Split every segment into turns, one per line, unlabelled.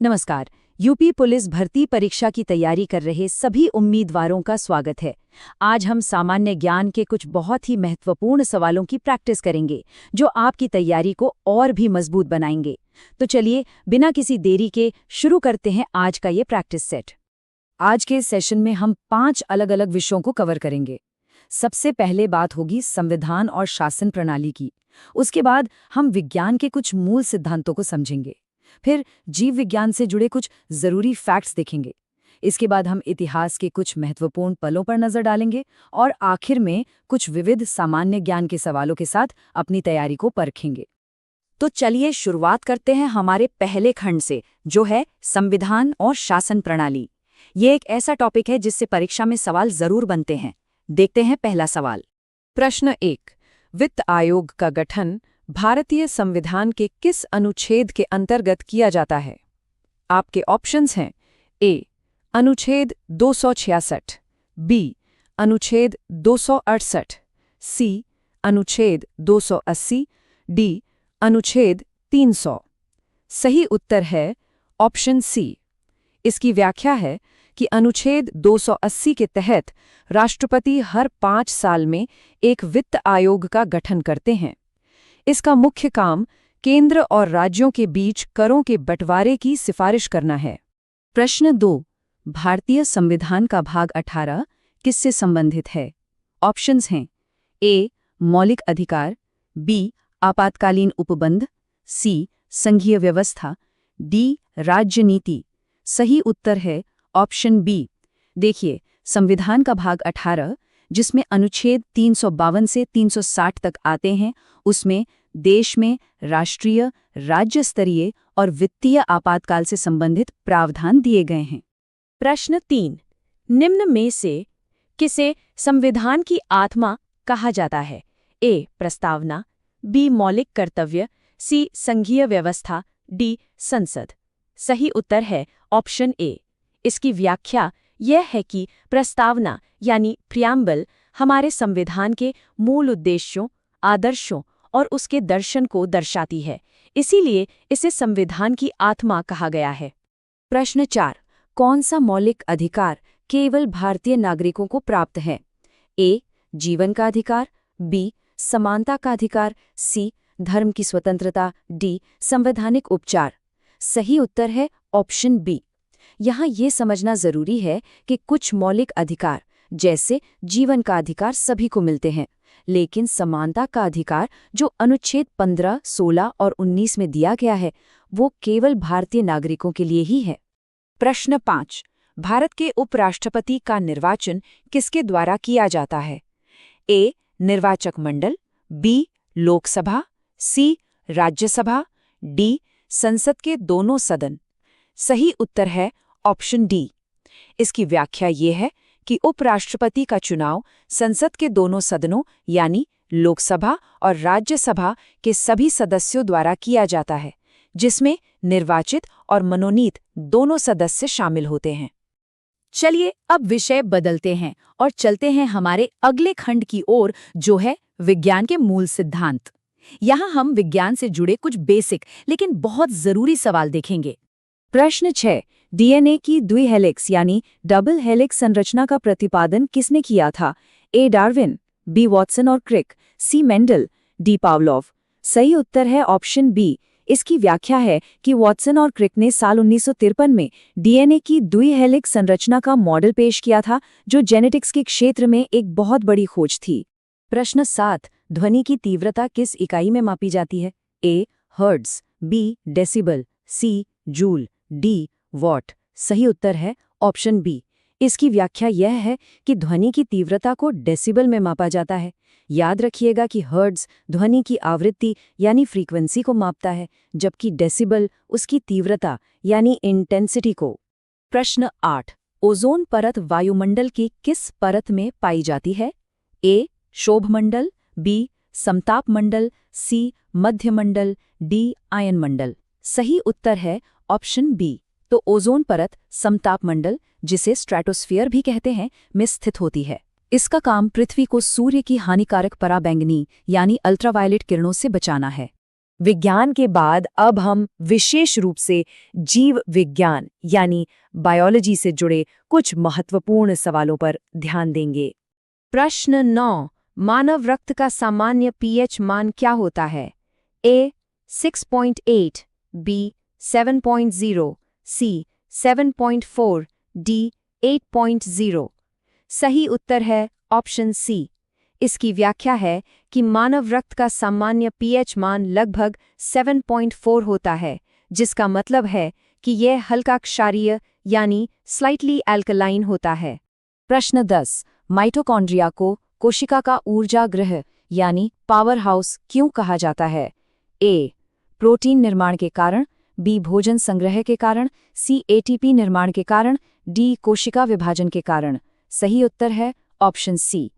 नमस्कार। UP police भर्ती परीक्षा की तैयारी कर रहे सभी उम्मीदवारों का स्वागत है। आज हम सामान्य ज्ञान के कुछ बहुत ही महत्वपूर्ण सवालों की प्रैक्टिस करेंगे, जो आपकी तैयारी को और भी मजबूत बनाएंगे। तो चलिए, बिना किसी देरी के शुरू करते हैं आज का ये प्रैक्टिस सेट। आज के सेशन में हम 5 अलग-अलग विषयों को कवर करेंगे। सबसे पहले बात होगी संविधान और शासन प्रणाली की। उसके बाद हम विज्ञान के कुछ मूल सिद्धांतों को समझेंगे। फिर जीव विज्ञान से जुड़े कुछ जरूरी फैक्ट्स देखेंगे। इसके बाद हम इतिहास के कुछ महत्वपूर्ण पलों पर नजर डालेंगे और आखिर में कुछ विविध सामान्य ज्ञान के सवालों के साथ अपनी तैयारी को परखेंगे। तो चलिए शुरुआत करते हैं हमारे पहले खंड से, जो है संविधान और शासन प्रणाली। ये एक ऐसा टॉपिक है जिससे परीक्षा में सवाल जरूर बनते हैं। देखते हैं पहला सवाल।
प्रश्न 1। वित्त आयोग का गठन भारतीय संविधान के किस अनुच्छेद के अंतर्गत किया जाता है? आपके ऑप्शंस हैं ए. अनुच्छेद 266, बी. अनुच्छेद 268, सी. अनुच्छेद 280, डी. अनुच्छेद 300। सही उत्तर है ऑप्शन सी। इसकी व्याख्या है कि अनुच्छेद 280 के तहत राष्ट्रपति हर 5 साल में एक वित्त आयोग का गठन करते हैं। इसका मुख्य काम केंद्र और राज्यों के बीच करों के बंटवारे की सिफारिश करना है।
प्रश्न 2। भारतीय संविधान का भाग 18 किससे संबंधित है? ऑप्शंस हैं ए. मौलिक अधिकार, बी. आपातकालीन उपबंध, सी. संघीय व्यवस्था, डी. राज्य नीति। सही उत्तर है ऑप्शन बी। देखिए, संविधान का भाग 18, जिसमें अनुच्छेद 352 से 360 तक आते हैं, उसमें देश में राष्ट्रीय, राज्य स्तरीय और वित्तीय आपातकाल से संबंधित प्रावधान दिए गए हैं।
प्रश्न 3। निम्न में से किसे संविधान की आत्मा कहा जाता है? ए. प्रस्तावना, बी. मौलिक कर्तव्य, सी. संघीय व्यवस्था, डी. संसद। सही उत्तर है ऑप्शन ए। इसकी व्याख्या यह है कि प्रस्तावना यानी प्रियम्बल हमारे संविधान के मूल उद्देश्यों, आदर्शों और उसके दर्शन को दर्शाती है। इसीलिए इसे संविधान की आत्मा कहा गया है।
प्रश्न 4। कौन सा मौलिक अधिकार केवल भारतीय नागरिकों को प्राप्त है? ए. जीवन का अधिकार, बी. समानता का अधिकार, सी. धर्म की स्वतंत्रता, डी. संवैधानिक उपचार। सही उत्तर है ऑप्शन बी। यहाँ ये समझना जरूरी है कि कुछ मौलिक अधिकार, जैसे जीवन का अधिकार, सभी को मिलते हैं, लेकिन समानता का अधिकार, जो अनुच्छेद 15, 16 और 19 में दिया गया है, वो केवल भारतीय नागरिकों के लिए ही है। प्रश्न 5। भारत के उपराष्ट्रपति का निर्वाचन किसके द्वारा किया जाता है? ए. निर्वाचक मंडल, बी. लोकसभा, सी. राज्यसभा, डी. संसद के दोनों सदन। सही उत्तर है ऑप्शन डी। इसकी व्याख्या ये है कि उपराष्ट्रपति का चुनाव संसद के दोनों सदनों यानी लोकसभा और राज्यसभा के सभी सदस्यों द्वारा किया जाता है, जिसमें निर्वाचित और मनोनीत दोनों सदस्य शामिल होते हैं। चलिए अब विषय बदलते हैं और चलते हैं हमारे अगले खंड की ओर, जो है विज्ञान के मूल सिद्धांत। यहाँ हम विज्ञान से जुड़े कुछ बेसिक लेकिन बहुत जरूरी सवाल देखेंगे। प्रश्न 6। डीएनए की द्विहेलिक्स यानी डबल हेलिक्स संरचना का प्रतिपादन किसने किया था? ए. Darwin, B. वॉटसन और Crick, C. Mendel, D. Pavlov. सही उत्तर है ऑप्शन बी। इसकी व्याख्या है कि वॉटसन और क्रिक ने साल 1953 में डीएनए की द्विहेलिक्स संरचना का मॉडल पेश किया था, जो जेनेटिक्स के क्षेत्र में एक बहुत बड़ी खोज थी। प्रश्न 7। ध्वनि की तीव्रता किस इकाई में मापी जाती है? A. Hertz, B. Decibel, C. Joule, D. Watt. सही उत्तर है ऑप्शन बी। इसकी व्याख्या यह है कि ध्वनि की तीव्रता को डेसिबल में मापा जाता है। याद रखिएगा कि हर्ट्ज ध्वनि की आवृत्ति यानी फ्रीक्वेंसी को मापता है, जबकि डेसिबल उसकी तीव्रता यानी इंटेंसिटी को। प्रश्न 8। ओजोन परत वायुमंडल की किस परत में पाई जाती है? ए. शोभमंडल, बी. समताप मंडल, सी. मध्यमंडल, डी. आयन मंडल। सही उत्तर है ऑप्शन बी। तो ओजोन परत समताप मंडल, जिसे स्ट्रेटोस्फीयर भी कहते हैं, में स्थित होती है। इसका काम पृथ्वी को सूर्य की हानिकारक पराबैंगनी यानी अल्ट्रावायलेट किरणों से बचाना है।
विज्ञान के बाद अब हम विशेष रूप से जीव विज्ञान यानी बायोलॉजी से जुड़े कुछ महत्वपूर्ण सवालों पर ध्यान देंगे। प्रश्न 9, मानव रक्त का सामान्य पीएच मान क्या होता है? ए 6.8, बी 7.0, सी 7.4, डी 8.0। सही उत्तर है ऑप्शन सी। इसकी व्याख्या है कि मानव रक्त का सामान्य पीएच मान लगभग 7.4 होता है, जिसका मतलब है कि यह हल्का क्षारीय यानी स्लाइटली अल्कलाइन होता है।
प्रश्न 10, माइटोकॉन्ड्रिया को कोशिका का ऊर्जा गृह यानी पावर हाउस क्यों कहा जाता है? ए प्रोटीन निर्माण के कारण, बी भोजन संग्रह के कारण, सी एटीपी निर्माण के कारण, डी कोशिका विभाजन के कारण। सही उत्तर है ऑप्शन सी।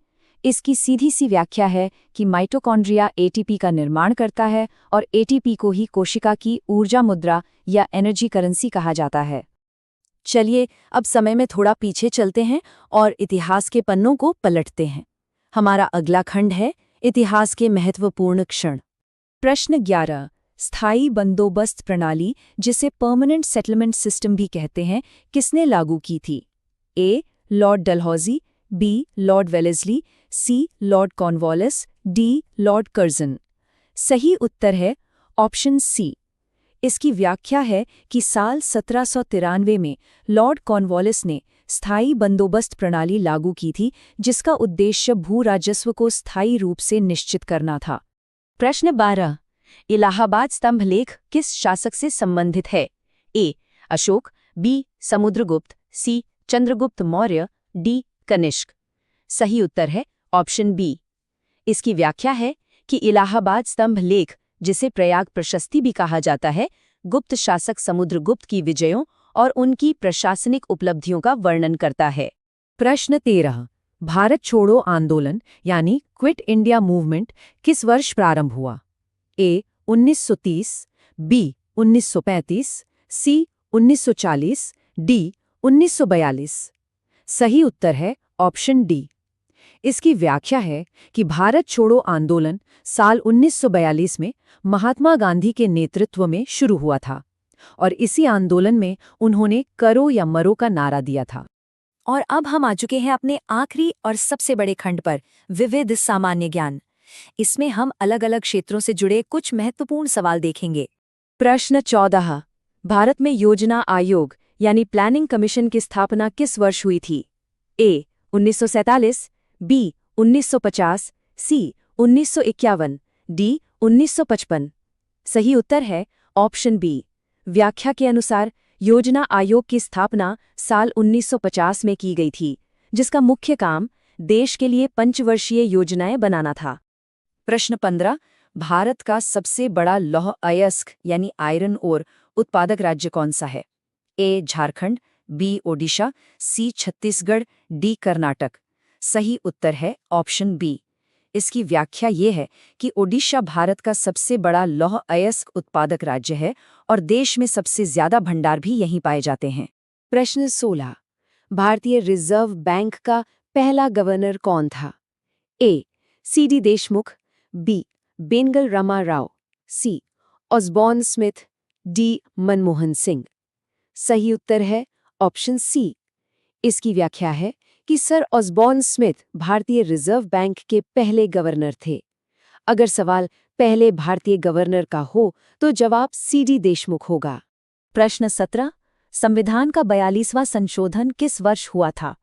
इसकी सीधी सी व्याख्या है कि माइटोकॉन्ड्रिया एटीपी का निर्माण करता है और एटीपी को ही कोशिका की ऊर्जा मुद्रा या एनर्जी करेंसी कहा जाता है। चलिए अब समय में थोड़ा पीछे चलते हैं और इतिहास के पन्नों को पलटते हैं। हमारा अगला खंड है इतिहास के महत्वपूर्ण क्षण। प्रश्न 11, स्थायी बंदोबस्त प्रणाली जिसे परमानेंट सेटलमेंट सिस्टम भी कहते हैं, किसने लागू की थी? A Lord Dalhousie, B Lord Wellesley, C Lord Cornwallis, D Lord Curzon. सही उत्तर है ऑप्शन सी। इसकी व्याख्या है कि साल 1793 में लॉर्ड कॉर्नवालिस ने स्थायी बंदोबस्त प्रणाली लागू की थी, जिसका उद्देश्य भू राजस्व को स्थायी रूप से निश्चित करना था। प्रश्न 12, इलाहाबाद स्तंभ लेख किस शासक से संबंधित है? ए अशोक, बी समुद्रगुप्त, सी चंद्रगुप्त मौर्य, डी कनिष्क। सही उत्तर है ऑप्शन बी। इसकी व्याख्या है कि इलाहाबाद स्तंभ लेख, जिसे प्रयाग प्रशस्ति भी कहा जाता है, गुप्त शासक समुद्रगुप्त की विजयों और उनकी प्रशासनिक उपलब्धियों का वर्णन करता है।
प्रश्न 13, भारत छोड़ो आंदोलन यानी क्विट इंडिया मूवमेंट किस वर्ष प्रारंभ हुआ? ए 1930, बी 1935, सी 1940, डी 1942। सही उत्तर है ऑप्शन डी। इसकी व्याख्या है कि भारत छोड़ो आंदोलन साल 1942 में महात्मा गांधी के नेतृत्व में शुरू हुआ था और इसी आंदोलन में उन्होंने करो या मरो का नारा दिया था।
और अब हम आ चुके हैं अपने आखिरी और सबसे बड़े खंड पर, विविध सामान्य ज्ञान। इसमें हम अलग अलग क्षेत्रों से जुड़े कुछ महत्वपूर्ण सवाल देखेंगे।
प्रश्न 14, भारत में योजना आयोग यानी प्लानिंग कमीशन की स्थापना किस वर्ष हुई थी? ए 1947, बी 1950, सी 1951, डी 1955। सही उत्तर है ऑप्शन बी। व्याख्या के अनुसार योजना आयोग की स्थापना साल 1950 में की गई थी, जिसका मुख्य काम देश के लिए पंचवर्षीय योजनाएं बनाना था। प्रश्न 15, भारत का सबसे बड़ा लौह अयस्क यानी आयरन ओर उत्पादक राज्य कौन सा है? ए झारखंड, बी ओडिशा, सी छत्तीसगढ़, डी कर्नाटक। सही उत्तर है ऑप्शन बी। इसकी व्याख्या ये है कि ओडिशा भारत का सबसे बड़ा लौह अयस्क उत्पादक राज्य है और देश में सबसे ज्यादा भंडार भी यहीं पाए जाते हैं। प्रश्न 16, भारतीय रिजर्व बैंक का पहला गवर्नर कौन था? A C D. Deshmukh, B Benegal Rama Rau, C Osborne Smith, D Manmohan Singh. सही उत्तर है ऑप्शन सी। इसकी व्याख्या है कि सर ऑसबॉर्न स्मिथ भारतीय रिजर्व बैंक के पहले गवर्नर थे। अगर सवाल पहले भारतीय गवर्नर का हो तो जवाब सी.डी. देशमुख होगा।
प्रश्न 17, संविधान का 42वां संशोधन किस वर्ष हुआ था?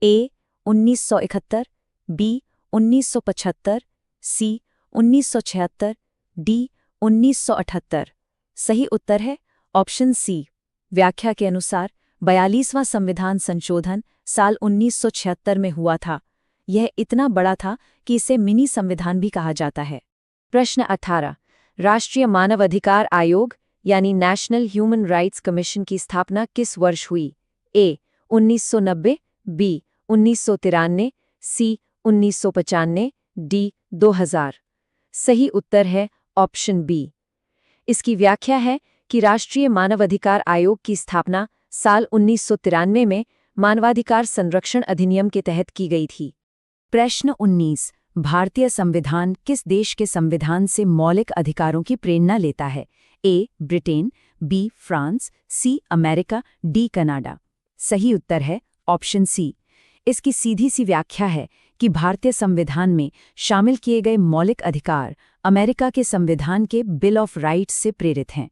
ए 1971, बी 1975, सी 1976, डी 1978। सही उत्तर है ऑप्शन सी। व्याख्या के अनुसार 42वां संविधान संशोधन साल 1976 में हुआ था। यह इतना बड़ा था कि इसे मिनी संविधान भी कहा जाता है। प्रश्न 18, राष्ट्रीय मानवाधिकार आयोग यानी नेशनल ह्यूमन राइट्स कमीशन की स्थापना किस वर्ष हुई? ए 1990, बी 1993, सी 1995, डी 2000। सही उत्तर है ऑप्शन बी। इसकी व्याख्या है कि राष्ट्रीय मानवाधिकार आयोग की स्थापना साल 1993 में मानवाधिकार संरक्षण अधिनियम के तहत की गई थी। प्रश्न 19, भारतीय संविधान किस देश के संविधान से मौलिक अधिकारों की प्रेरणा लेता है? A. Britain, B. France, C. America, D. Canada. सही उत्तर है ऑप्शन सी। इसकी सीधी सी व्याख्या है कि भारतीय संविधान में शामिल किए गए मौलिक अधिकार अमेरिका के संविधान के बिल ऑफ राइट्स से प्रेरित हैं।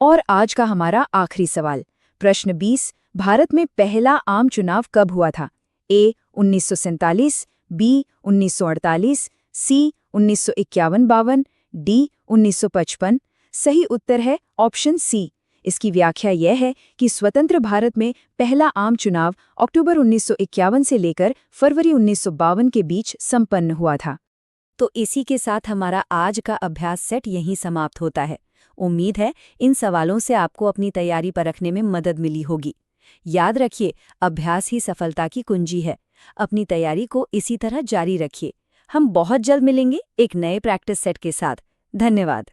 और आज का हमारा आखिरी सवाल, प्रश्न 20। भारत में पहला आम चुनाव कब हुआ था? ए. 1947, बी. 1948, सी. 1951-52, डी. 1955। सही उत्तर है ऑप्शन सी। इसकी व्याख्या यह है कि स्वतंत्र भारत में पहला आम चुनाव अक्टूबर 1951 से लेकर फरवरी 1952 के बीच संपन्न हुआ था। तो इसी के साथ हमारा आज का अभ्यास सेट यहीं समाप्त होता है। उम्मीद है इन सवालों से आपको अपनी तैयारी परखने में मदद मिली होगी। याद रखिए, अभ्यास ही सफलता की कुंजी है। अपनी तैयारी को इसी तरह जारी रखिए। हम बहुत जल्द मिलेंगे एक नए प्रैक्टिस सेट के साथ। धन्यवाद।